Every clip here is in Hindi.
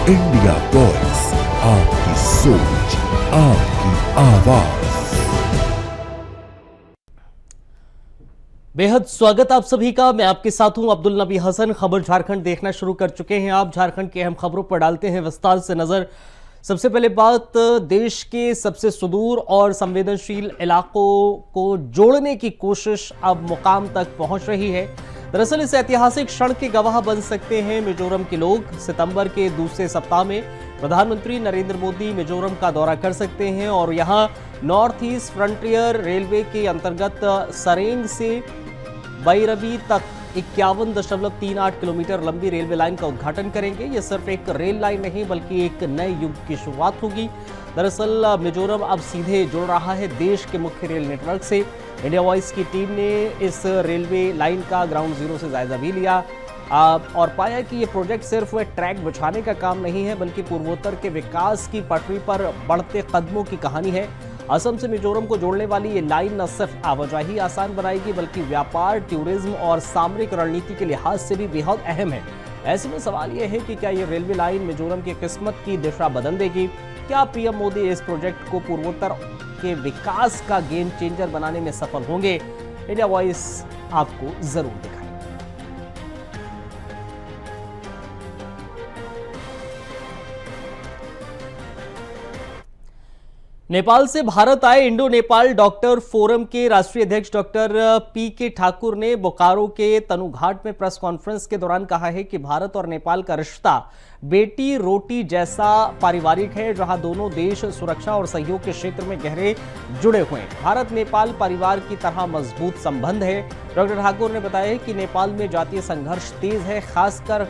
इंडिया वॉइस, आपकी सोच, आपकी आवाज। बेहद स्वागत आप सभी का। मैं आपके साथ हूं अब्दुल नबी हसन। खबर झारखंड देखना शुरू कर चुके हैं आप। झारखंड की अहम खबरों पर डालते हैं विस्तार से नजर। सबसे पहले बात, देश के सबसे सुदूर और संवेदनशील इलाकों को जोड़ने की कोशिश अब मुकाम तक पहुंच रही है। दरअसल इस ऐतिहासिक क्षण के गवाह बन सकते हैं मिजोरम के लोग। सितंबर के दूसरे सप्ताह में प्रधानमंत्री नरेंद्र मोदी मिजोरम का दौरा कर सकते हैं और यहां नॉर्थ ईस्ट फ्रंटियर रेलवे के अंतर्गत सरेंग से बैरबी तक 51.38 किलोमीटर लंबी रेलवे लाइन का उद्घाटन करेंगे। यह सिर्फ एक रेल लाइन नहीं बल्कि एक नए युग की शुरुआत होगी। दरअसल मिजोरम अब सीधे जुड़ रहा है देश के मुख्य रेल नेटवर्क से। इंडिया वॉइस की टीम ने इस रेलवे लाइन का ग्राउंड जीरो से जायजा भी लिया और पाया कि ये प्रोजेक्ट सिर्फ ट्रैक बिछाने का काम नहीं है बल्कि पूर्वोत्तर के विकास की पटरी पर बढ़ते कदमों की कहानी है। असम से मिजोरम को जोड़ने वाली ये लाइन न सिर्फ आवाजाही आसान बनाएगी बल्कि व्यापार, टूरिज्म और सामरिक रणनीति के लिहाज से भी बेहद अहम है। ऐसे में सवाल यह है कि क्या ये रेलवे लाइन मिजोरम की किस्मत की दिशा बदल देगी? क्या पीएम मोदी इस प्रोजेक्ट को पूर्वोत्तर के विकास का गेम चेंजर बनाने में सफल होंगे? इंडिया वॉइस आपको जरूर दिखाएगा। नेपाल से भारत आए इंडो नेपाल डॉक्टर फोरम के राष्ट्रीय अध्यक्ष डॉक्टर पी.के. ठाकुर ने बोकारो के तनुघाट में प्रेस कॉन्फ्रेंस के दौरान कहा है कि भारत और नेपाल का रिश्ता बेटी रोटी जैसा पारिवारिक है, जहां दोनों देश सुरक्षा और सहयोग के क्षेत्र में गहरे जुड़े हुए हैं। भारत नेपाल परिवार की तरह मजबूत संबंध है। डॉक्टर ठाकुर ने बताया कि नेपाल में जातीय संघर्ष तेज है, खासकर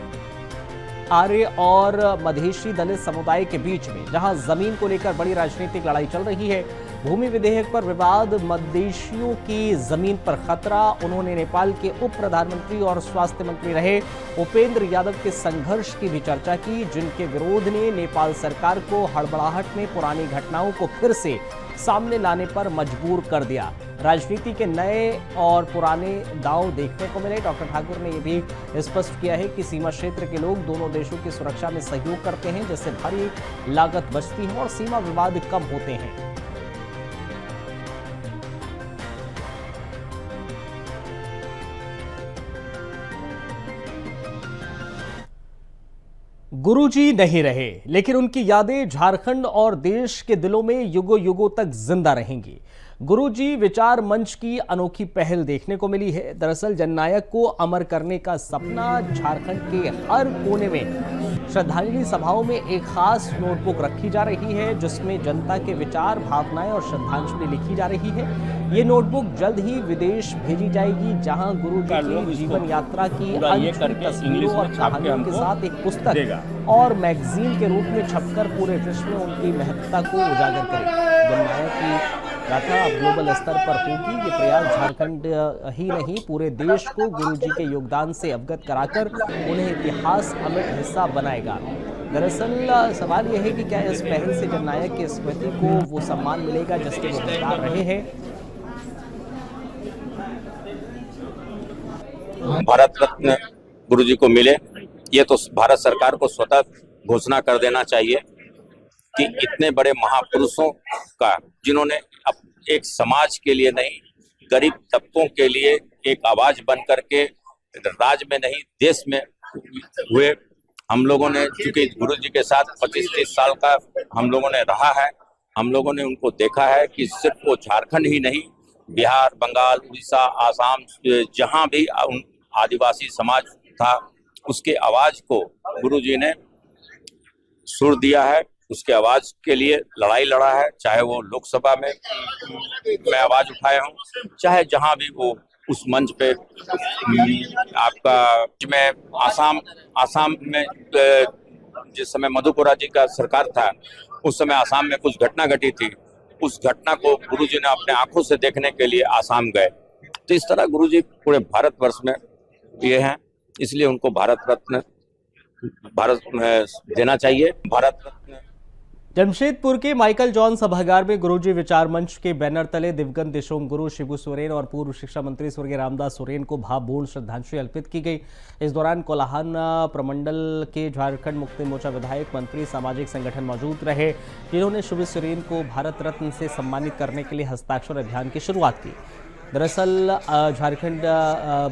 आर्य और मधेशी दलित समुदाय के बीच में, जहां जमीन को लेकर बड़ी राजनीतिक लड़ाई चल रही है। भूमि विधेयक पर विवाद, मधेशियों की जमीन पर खतरा। उन्होंने नेपाल के उप प्रधानमंत्री और स्वास्थ्य मंत्री रहे उपेंद्र यादव के संघर्ष की भी चर्चा की, जिनके विरोध ने नेपाल सरकार को हड़बड़ाहट में पुरानी घटनाओं को फिर से सामने लाने पर मजबूर कर दिया। राजनीति के नए और पुराने दांव देखने को मिले। डॉक्टर ठाकुर ने यह भी स्पष्ट किया है कि सीमा क्षेत्र के लोग दोनों देशों की सुरक्षा में सहयोग करते हैं, जिससे भारी लागत बचती है और सीमा विवाद कम होते हैं। गुरुजी नहीं रहे, लेकिन उनकी यादें झारखंड और देश के दिलों में युगों युगों तक जिंदा रहेंगी। गुरुजी विचार मंच की अनोखी पहल देखने को मिली है। दरअसल जननायक को अमर करने का सपना झारखंड के हर कोने में श्रद्धांजलि सभाओं में एक खास नोटबुक रखी जा रही है, जिसमें जनता के विचार, भावनाएं और श्रद्धांजलि लिखी जा रही है। ये नोटबुक जल्द ही विदेश भेजी जाएगी, जहां गुरु जी की जीवन यात्रा की अनछुई तस्वीरों और कहानियों के साथ एक पुस्तक और मैगजीन के रूप में छपकर पूरे विश्व में उनकी महत्ता को उजागर करेगी। जननायक की गाथा अब ग्लोबल स्तर पर होगी। ये प्रयास झारखंड ही नहीं पूरे देश को गुरुजी के योगदान से अवगत कराकर उन्हें इतिहास अमिट हिस्सा बनाएगा। दरअसल सवाल यह है कि क्या इस पहल से जननायक की स्मृति को वो सम्मान मिलेगा जिसके वो हकदार रहे हैं? भारत रत्न गुरुजी को मिले, ये तो भारत सरकार को स्वतः घोषणा कर देना चाहिए कि इतने बड़े महापुरुषों का, जिन्होंने अब एक समाज के लिए नहीं, गरीब तबकों के लिए एक आवाज बन करके राज्य में नहीं देश में हुए। हम लोगों ने, चूंकि गुरुजी के साथ 25-30 साल का हम लोगों ने रहा है, हम लोगों ने उनको देखा है कि सिर्फ वो झारखंड ही नहीं, बिहार, बंगाल, उड़ीसा, आसाम, जहां भी आदिवासी समाज था, उसके आवाज को गुरुजी ने सुर दिया है, उसके आवाज के लिए लड़ाई लड़ा है। चाहे वो लोकसभा में मैं आवाज उठाया हूँ, चाहे जहां भी वो उस मंच पे आपका में आसाम में जिस समय मधुपुरा जी का सरकार था, उस समय आसाम में कुछ घटना घटी थी। उस घटना को गुरुजी ने अपने आंखों से देखने के लिए आसाम गए। तो इस तरह गुरुजी पूरे भारतवर्ष में ये हैं, इसलिए उनको भारत रत्न देना चाहिए। भारत रत्न जमशेदपुर के माइकल जॉन सभागार में गुरुजी विचार मंच के बैनर तले दिवंगत देशोम गुरु शिबू सोरेन और पूर्व शिक्षा मंत्री स्वर्गीय रामदास सोरेन को भावपूर्ण श्रद्धांजलि अर्पित की गई। इस दौरान कोल्हान प्रमंडल के झारखंड मुक्ति मोर्चा विधायक, मंत्री, सामाजिक संगठन मौजूद रहे, जिन्होंने शिबू सोरेन को भारत रत्न से सम्मानित करने के लिए हस्ताक्षर अभियान की शुरुआत की। दरअसल झारखंड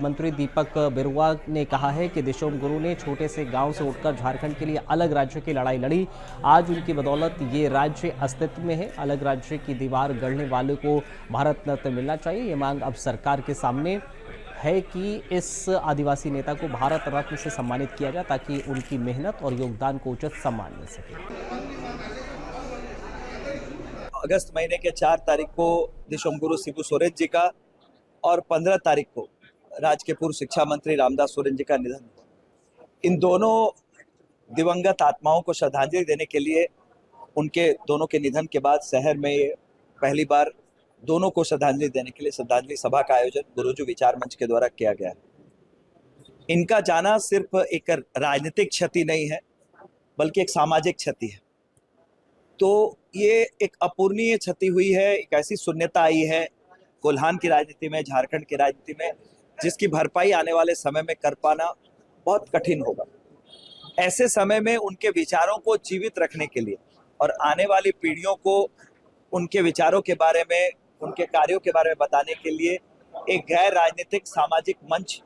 मंत्री दीपक बिरुआ ने कहा है कि देशोम गुरु ने छोटे से गांव से उठकर झारखंड के लिए अलग राज्य की लड़ाई लड़ी। आज उनकी बदौलत ये राज्य अस्तित्व में है। अलग राज्य की दीवार गढ़ने वाले को भारत रत्न मिलना चाहिए। ये मांग अब सरकार के सामने है कि इस आदिवासी नेता को भारत रत्न से सम्मानित किया जाए ताकि उनकी मेहनत और योगदान को उचित सम्मान मिल सके। अगस्त महीने के 4 तारीख को देशोम गुरु शिबू सोरेन जी का और 15 तारीख को राज्य के पूर्व शिक्षा मंत्री रामदास सोरेन जी का निधन हुआ। इन दोनों दिवंगत आत्माओं को श्रद्धांजलि देने के लिए उनके दोनों के निधन के बाद शहर में पहली बार दोनों को श्रद्धांजलि देने के लिए श्रद्धांजलि सभा का आयोजन गुरुजी विचार मंच के द्वारा किया गया है। इनका जाना सिर्फ एक राजनीतिक क्षति नहीं है, बल्कि एक सामाजिक क्षति है। तो ये एक अपूर्णीय क्षति हुई है, एक ऐसी शून्यता आई है कोल्हान की राजनीति में, झारखंड की राजनीति में, जिसकी भरपाई आने वाले समय में कर पाना बहुत कठिन होगा। ऐसे समय में उनके विचारों को जीवित रखने के लिए और आने वाली पीढ़ियों को उनके विचारों के बारे में, उनके कार्यों के बारे में बताने के लिए एक गैर राजनीतिक सामाजिक मंच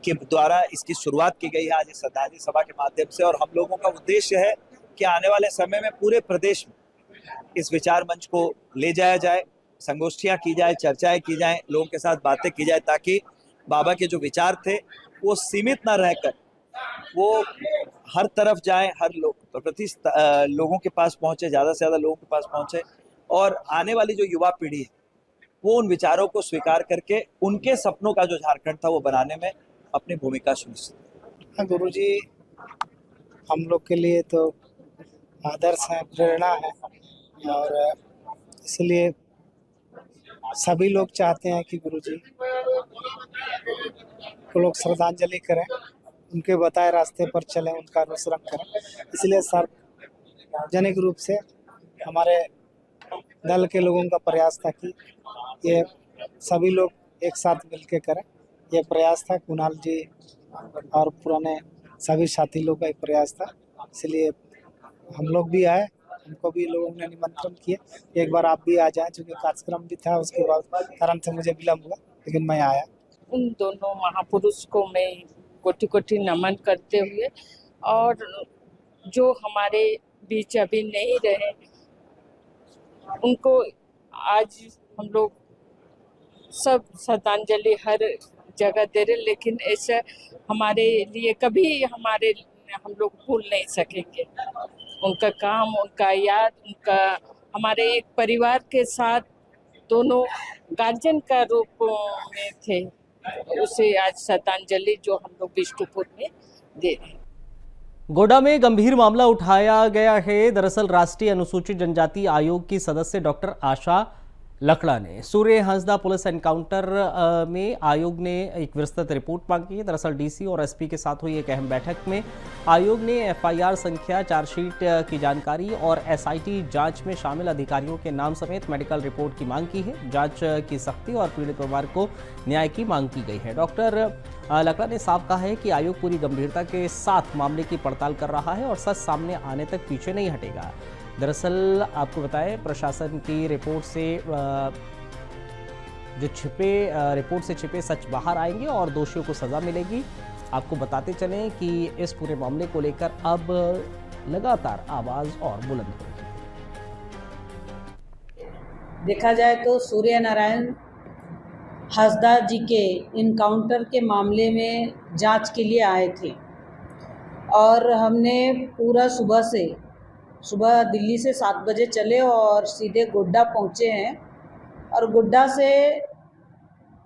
के द्वारा इसकी शुरुआत की गई है आज श्रद्धांजलि सभा के माध्यम से। और हम लोगों का उद्देश्य है कि आने वाले समय में पूरे प्रदेश में इस विचार मंच को ले जाया जाए, संगोष्ठियां की जाए, चर्चाएं की जाए, लोगों के साथ बातें की जाए, ताकि बाबा के जो विचार थे वो सीमित ना रहकर वो हर तरफ जाए, हर लोगों के पास पहुंचे, ज़्यादा से ज़्यादा लोगों के पास पहुंचे और आने वाली जो युवा पीढ़ी है वो उन विचारों को स्वीकार करके उनके सपनों का जो झारखंड था वो बनाने में अपनी भूमिका सुनिश्चित। हाँ, गुरुजी हम लोग के लिए तो आदर्श है, प्रेरणा है और इसलिए सभी लोग चाहते हैं कि गुरुजी को लोग श्रद्धांजलि करें, उनके बताए रास्ते पर चलें, उनका अनुसरण करें। इसलिए सार्वजनिक रूप से हमारे दल के लोगों का प्रयास था कि ये सभी लोग एक साथ मिलकर करें। ये प्रयास था कुणाल जी और पुराने सभी साथी लोग का एक प्रयास था, इसलिए हम लोग भी आए, हमको भी लोगों ने निमंत्रण किया एक बार आप भी आ जाएं, क्योंकि कार्यक्रम भी था, उसके बाद कारण से मुझे विलम्ब हुआ, लेकिन मैं आया। उन दोनों महापुरुष को मैं कोटि कोटि नमन करते हुए, और जो हमारे बीच अभी नहीं रहे उनको आज हम लोग सब श्रद्धांजलि हर जगह दे रहे, लेकिन ऐसा हमारे लिए कभी हम लोग भूल नहीं सकेंगे। उनका काम, उनका याद, उनका हमारे एक परिवार के साथ दोनों गार्जियन का रूप में थे, उसे आज श्रद्धांजलि जो हम लोग बिष्टुपुर में दे रहे हैं। गोड्डा में गंभीर मामला उठाया गया है। दरअसल राष्ट्रीय अनुसूचित जनजाति आयोग की सदस्य डॉक्टर आशा लकड़ा ने सूर्य हंसदा पुलिस एनकाउंटर में आयोग ने एक विस्तृत रिपोर्ट मांगी है। दरअसल डीसी और एसपी के साथ हुई एक अहम बैठक में आयोग ने एफआईआर संख्या, चार्जशीट की जानकारी और एसआईटी जांच में शामिल अधिकारियों के नाम समेत मेडिकल रिपोर्ट की मांग की है। जांच की सख्ती और पीड़ित परिवार को न्याय की मांग की गई है। डॉक्टर लकड़ा ने साफ कहा है कि आयोग पूरी गंभीरता के साथ मामले की पड़ताल कर रहा है और सच सामने आने तक पीछे नहीं हटेगा। दरअसल आपको बताएं, प्रशासन की रिपोर्ट से रिपोर्ट से छिपे सच बाहर आएंगे और दोषियों को सजा मिलेगी। आपको बताते चलें कि इस पूरे मामले को लेकर अब लगातार आवाज और बुलंद होगी। देखा जाए तो सूर्य नारायण हंसदा जी के इनकाउंटर के मामले में जांच के लिए आए थे और हमने पूरा सुबह दिल्ली से 7 बजे चले और सीधे गोड्डा पहुँचे हैं और गोड्डा से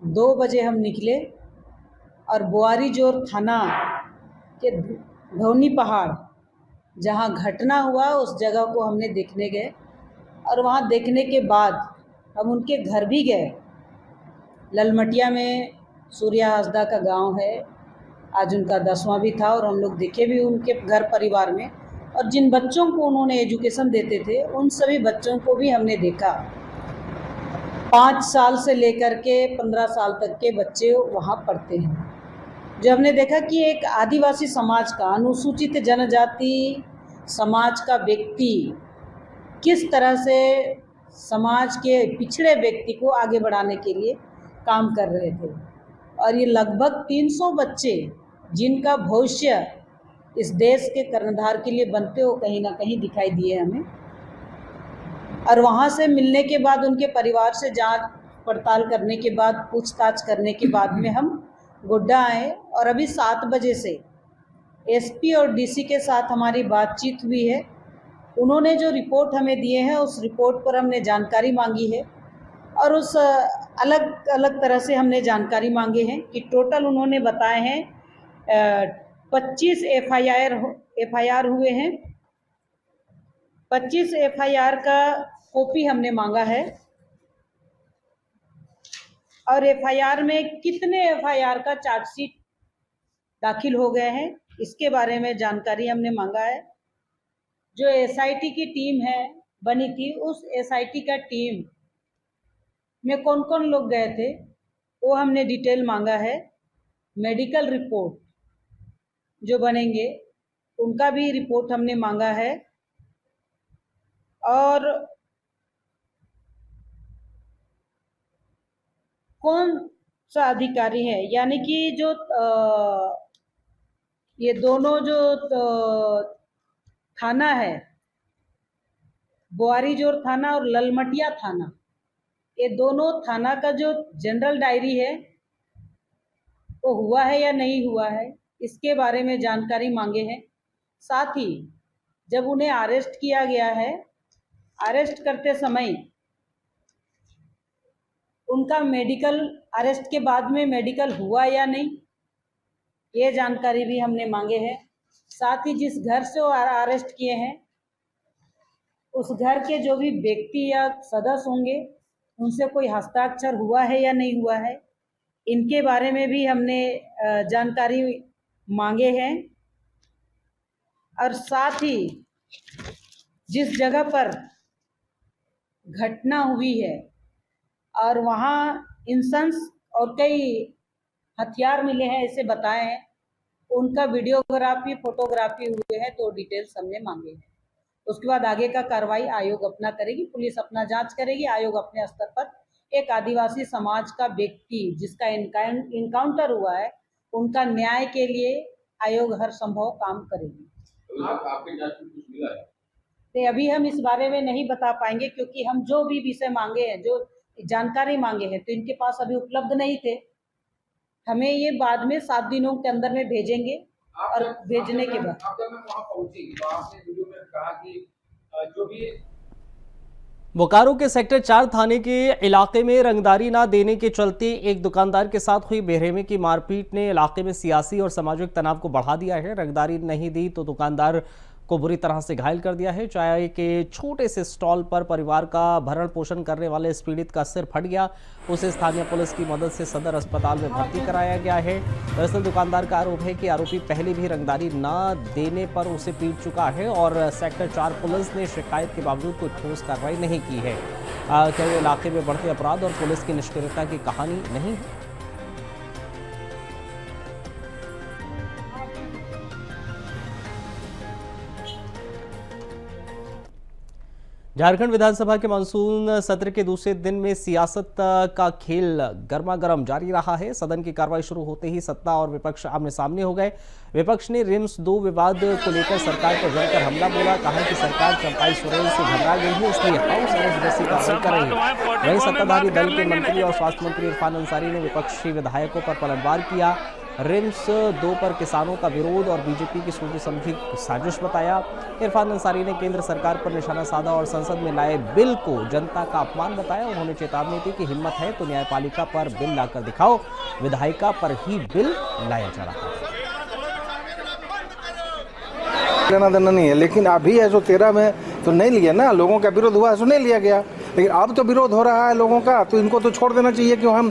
2 बजे हम निकले और बोआरीजोर थाना के धौनी पहाड़ जहाँ घटना हुआ उस जगह को हमने देखने गए और वहाँ देखने के बाद हम उनके घर भी गए। ललमटिया में सूर्य हंसदा का गांव है, आज उनका 10वां भी था और हम लोग देखे भी उनके घर परिवार में और जिन बच्चों को उन्होंने एजुकेशन देते थे उन सभी बच्चों को भी हमने देखा। 5 साल से लेकर के 15 साल तक के बच्चे वहाँ पढ़ते हैं। जो हमने देखा कि एक आदिवासी समाज का, अनुसूचित जनजाति समाज का व्यक्ति किस तरह से समाज के पिछड़े व्यक्ति को आगे बढ़ाने के लिए काम कर रहे थे। और ये लगभग 300 बच्चे जिनका भविष्य इस देश के कर्णधार के लिए बनते हो कहीं ना कहीं दिखाई दिए हमें। और वहाँ से मिलने के बाद उनके परिवार से जांच पड़ताल करने के बाद, पूछताछ करने के बाद में हम गोड्डा आए। और अभी 7 बजे से एसपी और डीसी के साथ हमारी बातचीत हुई है। उन्होंने जो रिपोर्ट हमें दिए हैं उस रिपोर्ट पर हमने जानकारी मांगी है और उस अलग अलग तरह से हमने जानकारी मांगे हैं कि टोटल उन्होंने बताए हैं 25 एफआईआर हुए हैं। 25 एफआईआर का कॉपी हमने मांगा है और एफआईआर में कितने एफआईआर का चार्जशीट दाखिल हो गए हैं इसके बारे में जानकारी हमने मांगा है। जो एसआईटी की टीम है बनी थी, उस एसआईटी का टीम में कौन कौन लोग गए थे वो हमने डिटेल मांगा है। मेडिकल रिपोर्ट जो बनेंगे उनका भी रिपोर्ट हमने मांगा है। और कौन सा अधिकारी है, यानी कि जो ये दोनों जो थाना है, बोआरीजोर थाना और ललमटिया थाना, ये दोनों थाना का जो जनरल डायरी है वो हुआ है या नहीं हुआ है इसके बारे में जानकारी मांगे हैं। साथ ही जब उन्हें अरेस्ट किया गया है, अरेस्ट करते समय उनका मेडिकल, अरेस्ट के बाद में मेडिकल हुआ या नहीं, ये जानकारी भी हमने मांगे हैं। साथ ही जिस घर से वो अरेस्ट किए हैं उस घर के जो भी व्यक्ति या सदस्य होंगे उनसे कोई हस्ताक्षर हुआ है या नहीं हुआ है, इनके बारे में भी हमने जानकारी मांगे हैं। और साथ ही जिस जगह पर घटना हुई है और वहाँ इंसेंस और कई हथियार मिले हैं ऐसे बताए हैं, उनका वीडियोग्राफी, फोटोग्राफी हुए हैं, तो डिटेल्स हमने मांगे हैं। उसके बाद आगे का कार्रवाई आयोग अपना करेगी, पुलिस अपना जांच करेगी, आयोग अपने स्तर पर एक आदिवासी समाज का व्यक्ति जिसका इनकाउंटर हुआ है उनका न्याय के लिए आयोग हर संभव काम करेगी। आपके जांच में कुछ मिला है? तो अभी हम इस बारे में नहीं बता पाएंगे क्योंकि हम जो भी विषय मांगे हैं, जो जानकारी मांगे हैं, तो इनके पास अभी उपलब्ध नहीं थे। हमें ये बाद में 7 दिनों के अंदर में भेजेंगे और भेजने के बाद जब मैं वहां पहुंची तो आपने वीडियो में कहा कि जो भी बोकारो के सेक्टर 4 थाने के इलाके में रंगदारी ना देने के चलते एक दुकानदार के साथ हुई बेरहमी की मारपीट ने इलाके में सियासी और सामाजिक तनाव को बढ़ा दिया है। रंगदारी नहीं दी तो दुकानदार को बुरी तरह से घायल कर दिया है। चाय के छोटे से स्टॉल पर परिवार का भरण पोषण करने वाले इस पीड़ित का सिर फट गया। उसे स्थानीय पुलिस की मदद से सदर अस्पताल में भर्ती कराया गया है। दरअसल दुकानदार का आरोप है कि आरोपी पहले भी रंगदारी न देने पर उसे पीट चुका है और सेक्टर 4 पुलिस ने शिकायत के बावजूद कोई ठोस कार्रवाई नहीं की है। क्या इलाके में बढ़ते अपराध और पुलिस की निष्क्रियता की कहानी नहीं है? झारखंड विधानसभा के मानसून सत्र के दूसरे दिन में सियासत का खेल गर्मागर्म जारी रहा है। सदन की कार्रवाई शुरू होते ही सत्ता और विपक्ष आमने सामने हो गए। विपक्ष ने रिम्स 2 विवाद को लेकर सरकार पर जमकर हमला बोला। कहा कि सरकार चंपाई सोरेन से घबरा गई है, इसलिए हाउस अरेस्ट जैसी कार्रवाई कर रही है। वहीं सत्ताधारी दल के मंत्री और स्वास्थ्य मंत्री इरफान अंसारी ने विपक्षी विधायकों पर पलटवार किया। रिम्स 2 पर किसानों का विरोध और बीजेपी की सोची समझी साजिश बताया। इरफान अंसारी ने केंद्र सरकार पर निशाना साधा और संसद में लाए बिल को जनता का अपमान बताया। उन्होंने चेतावनी दी कि हिम्मत है तो न्यायपालिका पर बिल लाकर दिखाओ, विधायिका पर ही बिल लाया जा रहा है। लेना देना नहीं है, लेकिन अभी है जो 13 में तो नहीं लिया ना, लोगों का विरोध हुआ है तो नहीं लिया गया। लेकिन अब तो विरोध हो रहा है लोगों का, तो इनको तो छोड़ देना चाहिए कि हम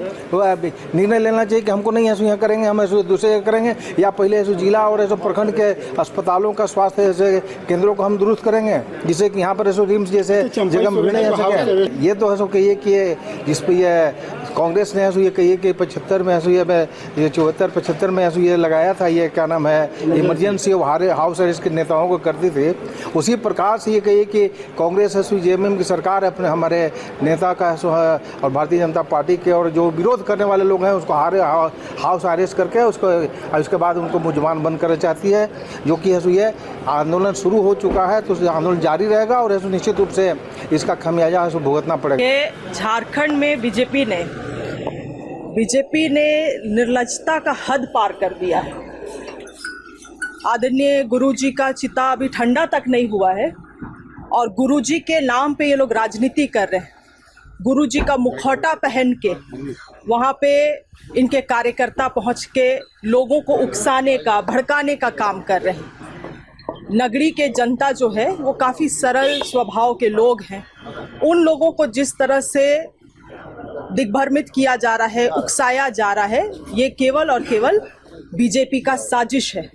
निर्णय लेना चाहिए कि हमको नहीं ऐसे यहाँ करेंगे, हम ऐसे दूसरे करेंगे, या पहले ऐसे जिला और ऐसे प्रखंड के अस्पतालों का स्वास्थ्य ऐसे केंद्रों को हम दुरुस्त करेंगे, जिससे कि यहाँ पर ऐसे रिम्स जैसे जगह में नहीं आ सके। ये तो ऐसा कहिए कि जिस पर ये कांग्रेस ने ऐसे ये कहिए कि 75 में ऐसे ये 74-75 में ऐसे ये लगाया था, ये क्या नाम है, इमरजेंसी हाउस अरेस्ट के नेताओं को करती थी। उसी प्रकार से ये कहिए कि कांग्रेस है जेएमएम की सरकार अपने हमारे नेता का और भारतीय जनता पार्टी के और जो विरोध करने वाले लोग हैं उसको हाउस अरेस्ट करके उसके बाद उनको मुजमान बंद करना चाहती है, जो कि ये आंदोलन शुरू हो चुका है, तो आंदोलन जारी रहेगा और निश्चित रूप से इसका खमियाजा भुगतना पड़ेगा। झारखंड में बीजेपी ने निर्लजता का हद पार कर दिया है। आदरणीय गुरुजी का चिता अभी ठंडा तक नहीं हुआ है और गुरुजी के नाम पे ये लोग राजनीति कर रहे हैं। गुरुजी का मुखौटा पहन के वहाँ पे इनके कार्यकर्ता पहुँच के लोगों को उकसाने का, भड़काने का काम कर रहे हैं। नगरी के जनता जो है वो काफ़ी सरल स्वभाव के लोग हैं। उन लोगों को जिस तरह से दिग्भ्रमित किया जा रहा है, उकसाया जा रहा है, ये केवल और केवल बीजेपी का साजिश है।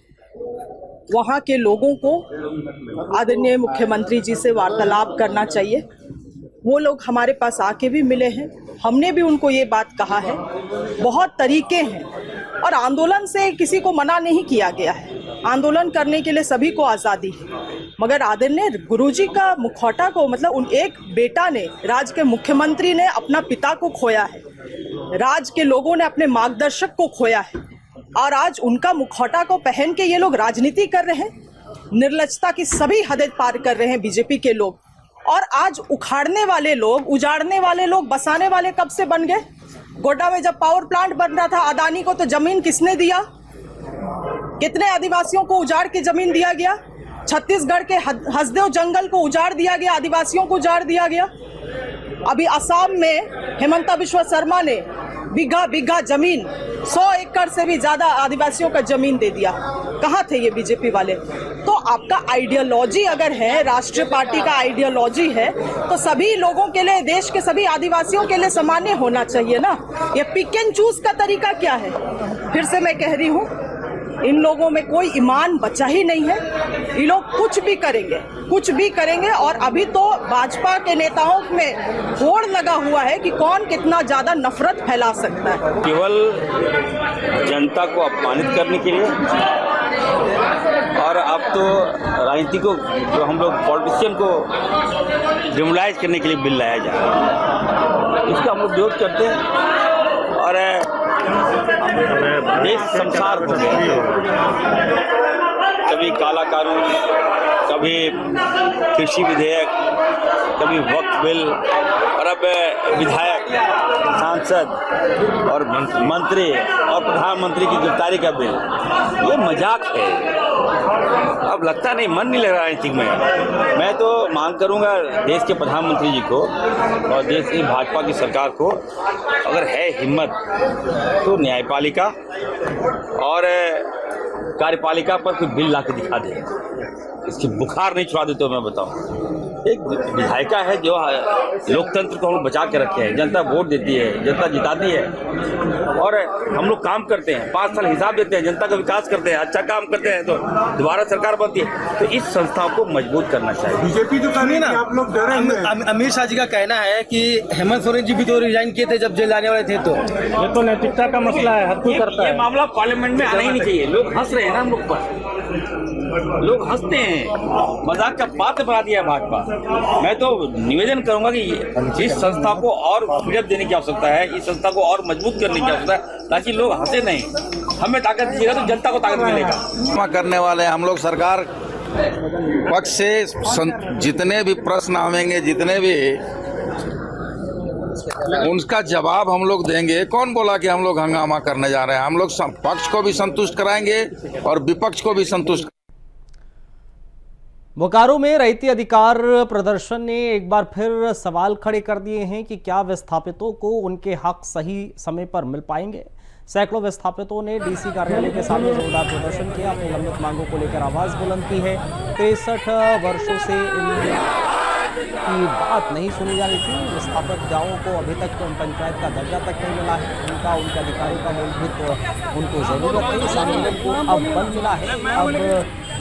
वहाँ के लोगों को आदरणीय मुख्यमंत्री जी से वार्तालाप करना चाहिए। वो लोग हमारे पास आके भी मिले हैं, हमने भी उनको ये बात कहा है। बहुत तरीके हैं और आंदोलन से किसी को मना नहीं किया गया है, आंदोलन करने के लिए सभी को आज़ादी है। मगर आदरणीय गुरुजी का मुखौटा को, मतलब उन एक बेटा ने, राज्य के मुख्यमंत्री ने अपना पिता को खोया है, राज्य के लोगों ने अपने मार्गदर्शक को खोया है और आज उनका मुखौटा को पहन के ये लोग राजनीति कर रहे हैं। निर्लजता की सभी हदें पार कर रहे हैं बीजेपी के लोग। और आज उखाड़ने वाले लोग, उजाड़ने वाले लोग, बसाने वाले कब से बन गए? गोड्डा में जब पावर प्लांट बन रहा था अदानी को, तो जमीन किसने दिया? कितने आदिवासियों को उजाड़ के जमीन दिया गया? छत्तीसगढ़ के हसदेव जंगल को उजाड़ दिया गया, आदिवासियों को उजाड़ दिया गया। अभी असम में हेमंता बिश्वा शर्मा ने बिघा जमीन, 100 एकड़ से भी ज्यादा आदिवासियों का जमीन दे दिया। कहाँ थे ये बीजेपी वाले? तो आपका आइडियोलॉजी अगर है, राष्ट्रीय पार्टी का आइडियोलॉजी है, तो सभी लोगों के लिए, देश के सभी आदिवासियों के लिए सामान्य होना चाहिए ना। ये पिक एंड चूज का तरीका क्या है? फिर से मैं कह रही हूँ, इन लोगों में कोई ईमान बचा ही नहीं है। ये लोग कुछ भी करेंगे और अभी तो भाजपा के नेताओं में होड़ लगा हुआ है कि कौन कितना ज्यादा नफरत फैला सकता है। केवल जनता को अपमानित करने के लिए, और अब तो राजनीति को, जो हम लोग पॉलिटिशियन को डिमोलाइज करने के लिए बिल लाया जा रहा है, इसका हम लोग विरोध करते हैं। और देश संसार हो गया, कभी काला कानून, कभी कृषि विधेयक, कभी वक्फ बिल, और अब विधायक, सांसद और मंत्री और प्रधानमंत्री की गिरफ्तारी का बिल। ये मजाक है। अब लगता नहीं, मन नहीं लग रहा राजनीति में। मैं तो मांग करूंगा देश के प्रधानमंत्री जी को और देश की भाजपा की सरकार को, अगर है हिम्मत तो न्यायपालिका और कार्यपालिका पर कोई बिल ला के दिखा दे। इसकी बुखार नहीं छुड़ा दे तो मैं बताऊं। एक विधायिका है जो लोकतंत्र को हम लोग बचा के रखे हैं, जनता वोट देती है, जनता जिताती है, और हम लोग काम करते हैं, 5 साल हिसाब देते हैं, जनता का विकास करते हैं, अच्छा काम करते हैं तो दोबारा सरकार बनती है। तो इस संस्थाओं को मजबूत करना चाहिए। बीजेपी तो कहनी ना, आप लोग अमित शाह जी का कहना है कि हेमंत सोरेन जी भी तो रिजाइन किए थे जब जेल जाने वाले थे, तो ये तो नैतिकता का मसला है, हर कोई करता है। ये मामला पार्लियामेंट में आना ही नहीं चाहिए। लोग हंस रहे हैं ना हम लोग पर, लोग हंसते हैं, मजाक का पात्र बना दिया है भाजपा। मैं तो निवेदन करूंगा कि इस संस्था को और फ्रीडम देने की आवश्यकता है, इस संस्था को और मजबूत करने की आवश्यकता है, ताकि लोग हंसे नहीं। हमें ताकत दीजिएगा तो जनता को ताकत मिलेगा। करने वाले हम लोग सरकार पक्ष से जितने भी प्रश्न आवेंगे, जितने भी, उनका जवाब हम लोग देंगे। कौन बोला कि हम लोग हंगामा करने जा रहे हैं? हम लोग पक्ष को भी संतुष्ट कराएंगे और विपक्ष को भी संतुष्ट। बोकारो में रैयती अधिकार प्रदर्शन ने एक बार फिर सवाल खड़े कर दिए हैं कि क्या विस्थापितों को उनके हक सही समय पर मिल पाएंगे। सैकड़ों विस्थापितों ने डीसी कार्यालय के सामने जोरदार प्रदर्शन किया, अपनी लंबित मांगों को लेकर आवाज बुलंद की है। 63 वर्षों से इनकी बात नहीं सुनी जा रही थी। आपदाओं को अभी तक पंचायत का दर्जा तक नहीं मिला है, उनके अधिकारों का मूलभूत उनको ज़रूरत है। इस आंदोलन को अब बल मिला है। अब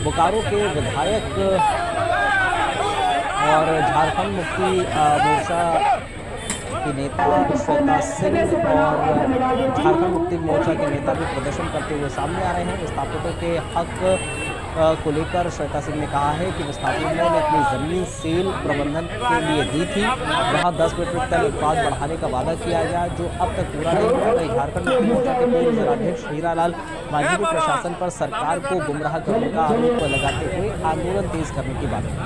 बोकारो के विधायक और झारखंड मुक्ति मोर्चा की नेता श्वेता सिंह और झारखंड मुक्ति मोर्चा के नेता भी प्रदर्शन करते हुए सामने आ रहे हैं। विस्थापितों के हक को लेकर श्वेता सिंह ने कहा है कि विस्थापितों ने अपनी जमीन सेल प्रबंधन के लिए दी थी, जहां 10 मीट्रिक टन उत्पाद बढ़ाने का वादा किया गया जो अब तक पूरा नहीं हुआ। वहीं झारखंड मुक्ति मोर्चा के पूर्व जिलाध्यक्ष हीरालाल मांझी ने प्रशासन पर सरकार को गुमराह करने का आरोप लगाते हुए आंदोलन तेज करने की बात की।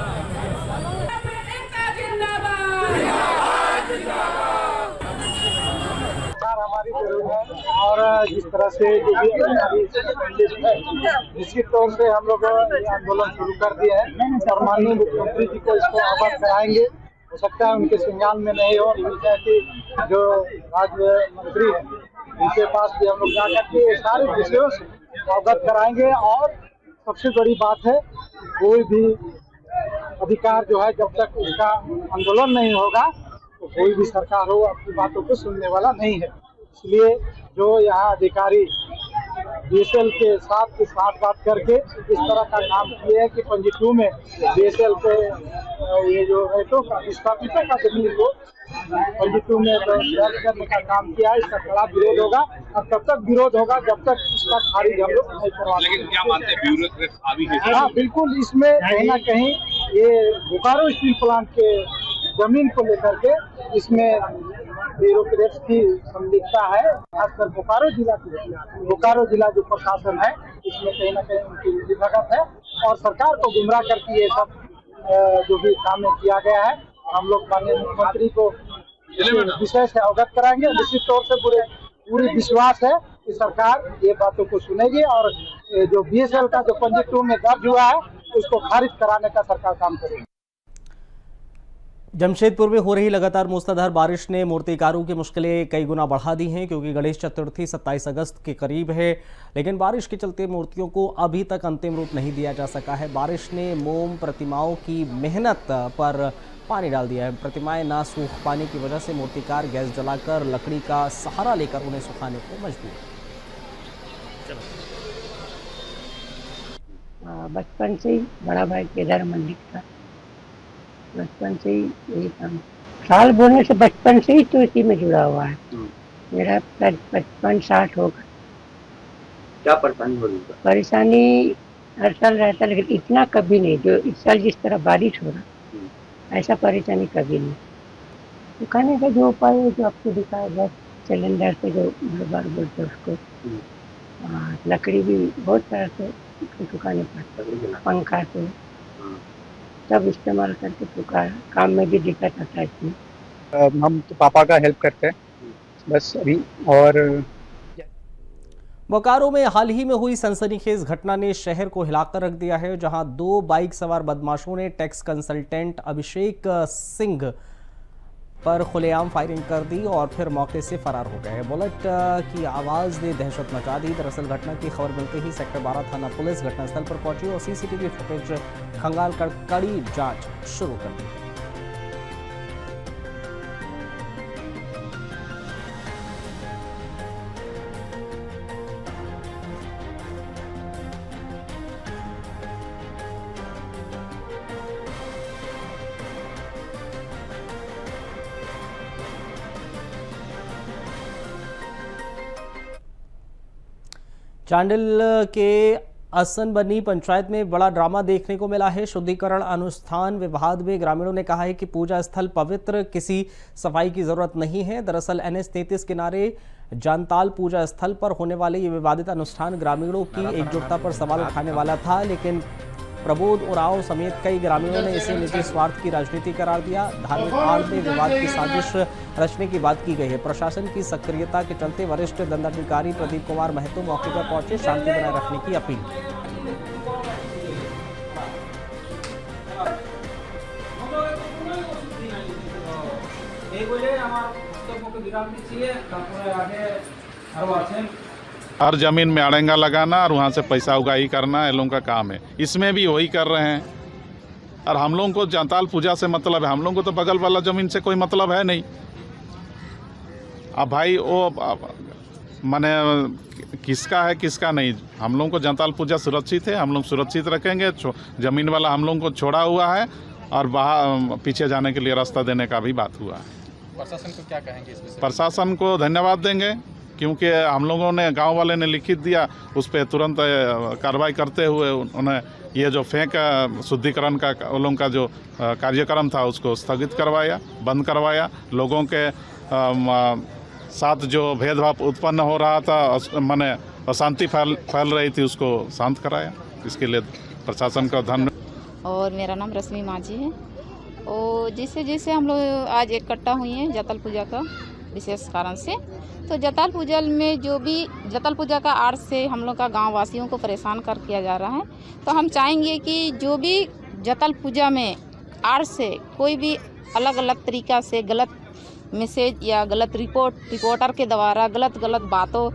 हमारी जरूर है और जिस तरह से जो भी है निश्चित तौर से हम लोग ये आंदोलन शुरू कर दिए हैं और माननीय मुख्यमंत्री जी को इसको अवगत कराएंगे। हो सकता है उनके संज्ञान में नहीं हो, कि जो राज्य मंत्री है उनके पास भी हम लोग जा करके सारे विषयों से अवगत कराएंगे। और सबसे बड़ी बात है, कोई भी अधिकार जो है जब तक उसका आंदोलन नहीं होगा तो कोई भी सरकार हो अपनी बातों को सुनने वाला नहीं है। इसलिए जो यहाँ अधिकारी बीएसएल के साथ बात करके इस तरह का काम किए है कि 52 में बीएसएल के ये जो रेटों का विस्थापितों का जमीन को 52 में दर्ज करने का काम किया है, इसका खिलाफ विरोध होगा और तब तक विरोध होगा जब तक इसका खारिज हम लोग नहीं करवा। लेकिन क्या मानते हैं ब्यूरोक्रेट? हाँ बिल्कुल, इसमें कहीं ना कहीं ये बोकारो स्टील प्लांट के जमीन को लेकर के इसमें ब्यूरोक्रेट्स की संलिप्तता है। खासकर बोकारो जिला जो प्रशासन है इसमें कहीं ना कहीं उनकी विभागत है और सरकार को गुमराह करके ये सब जो भी काम किया गया है हम लोग माननीय मुख्यमंत्री को विषय से अवगत कराएंगे। निश्चित तौर से पूरी विश्वास है कि सरकार ये बातों को सुनेगी और जो बीएसएल का जो 52 में दर्ज हुआ है उसको खारिज कराने का सरकार काम करेगी। जमशेदपुर में हो रही लगातार मूसलाधार बारिश ने मूर्तिकारों की मुश्किलें कई गुना बढ़ा दी हैं, क्योंकि गणेश चतुर्थी 27 अगस्त के करीब है, लेकिन बारिश के चलते मूर्तियों को अभी तक अंतिम रूप नहीं दिया जा सका है। बारिश ने मोम प्रतिमाओं की मेहनत पर पानी डाल दिया है। प्रतिमाएं ना सूख पाने की वजह से मूर्तिकार गैस जलाकर लकड़ी का सहारा लेकर उन्हें सुखाने को मजबूर। बचपन से ही बड़ा भाई केदार मंदिर था, बचपन से ही यही काम, साल बोलने से बचपन से ही तो इसी में जुड़ा हुआ है। मेरा 55-60 होगा। क्या परेशानी हो रही है? परेशानी हर साल रहता है, लेकिन इतना कभी नहीं जो इस साल जिस तरह बारिश हो रहा ऐसा परेशानी कभी नहीं। सुखाने का जो उपाय है जो आपको दिखाया गया, सिलेंडर से जो बार बोलते उसको, लकड़ी भी बहुत तरह से सुखाने पड़ता, पंखा से सब इस्तेमाल करके सुखा। काम में भी दिक्कत आता है इसमें। हम तो पापा का हेल्प करते हैं बस अभी। और बोकारो में हाल ही में हुई सनसनीखेज घटना ने शहर को हिलाकर रख दिया है, जहां 2 बाइक सवार बदमाशों ने टैक्स कंसल्टेंट अभिषेक सिंह पर खुलेआम फायरिंग कर दी और फिर मौके से फरार हो गए। बुलेट की आवाज़ ने दहशत मचा दी। दरअसल घटना की खबर मिलते ही सेक्टर 12 थाना पुलिस घटनास्थल पर पहुंची और सीसीटीवी फुटेज खंगाल कर कड़ी जांच शुरू कर दी। चांडिल के असनबनी पंचायत में बड़ा ड्रामा देखने को मिला है। शुद्धिकरण अनुष्ठान विभाग में ग्रामीणों ने कहा है कि पूजा स्थल पवित्र, किसी सफाई की जरूरत नहीं है। दरअसल NH 33 किनारे जानताल पूजा स्थल पर होने वाले ये विवादित अनुष्ठान ग्रामीणों की एकजुटता पर सवाल उठाने वाला था, लेकिन प्रबोध उरांव समेत कई ग्रामीणों ने इसे निजी स्वार्थ की राजनीति करार दिया। धार्मिक आड़ में विवाद की साजिश रचने की बात की गई है। प्रशासन की सक्रियता के चलते वरिष्ठ दंडाधिकारी प्रदीप कुमार महतो मौके पर पहुंचे, शांति बनाए रखने की अपील। हर जमीन में अड़ंगा लगाना और वहाँ से पैसा उगाही करना ये लोगों का काम है। इसमें भी वही कर रहे हैं। और हम लोगों को जंताल पूजा से मतलब है, हम लोगों को तो बगल वाला ज़मीन से कोई मतलब है नहीं। अब भाई वो माने किसका है किसका नहीं, हम लोगों को जंताल पूजा सुरक्षित है, हम लोग सुरक्षित रखेंगे। ज़मीन वाला हम लोगों को छोड़ा हुआ है और बाहर पीछे जाने के लिए रास्ता देने का भी बात हुआ है। प्रशासन को क्या कहेंगे इस विषय? प्रशासन को धन्यवाद देंगे, क्योंकि हम लोगों ने गांव वाले ने लिखित दिया, उस पर तुरंत कार्रवाई करते हुए उन्हें ये जो फेंक शुद्धिकरण का उन लोगों का जो कार्यक्रम था उसको स्थगित करवाया, बंद करवाया। लोगों के साथ जो भेदभाव उत्पन्न हो रहा था, माने अशांति फैल रही थी, उसको शांत कराया। इसके लिए प्रशासन का धन्यवाद। और मेरा नाम रश्मि माझी है। और जैसे हम लोग आज इकट्ठा हुए हैं जताल पूजा का विशेष कारण से, तो जताल पूजा में जो भी जताल पूजा का आड़ से हम लोग का गाँव वासियों को परेशान कर किया जा रहा है, तो हम चाहेंगे कि जो भी जताल पूजा में आड़ से कोई भी अलग अलग तरीक़ा से गलत मैसेज या गलत रिपोर्टर के द्वारा गलत बातों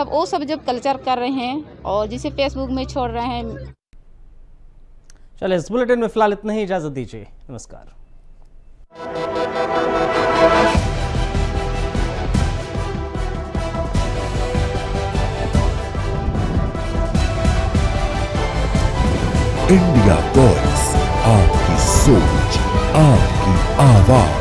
वो सब जब कल्चर कर रहे हैं और जिसे फेसबुक में छोड़ रहे हैं। चलिए इस बुलेटिन में फिलहाल इतना ही, इजाजत दीजिए, नमस्कार। इंडिया वॉइस, आपकी सोच, आपकी आवाज।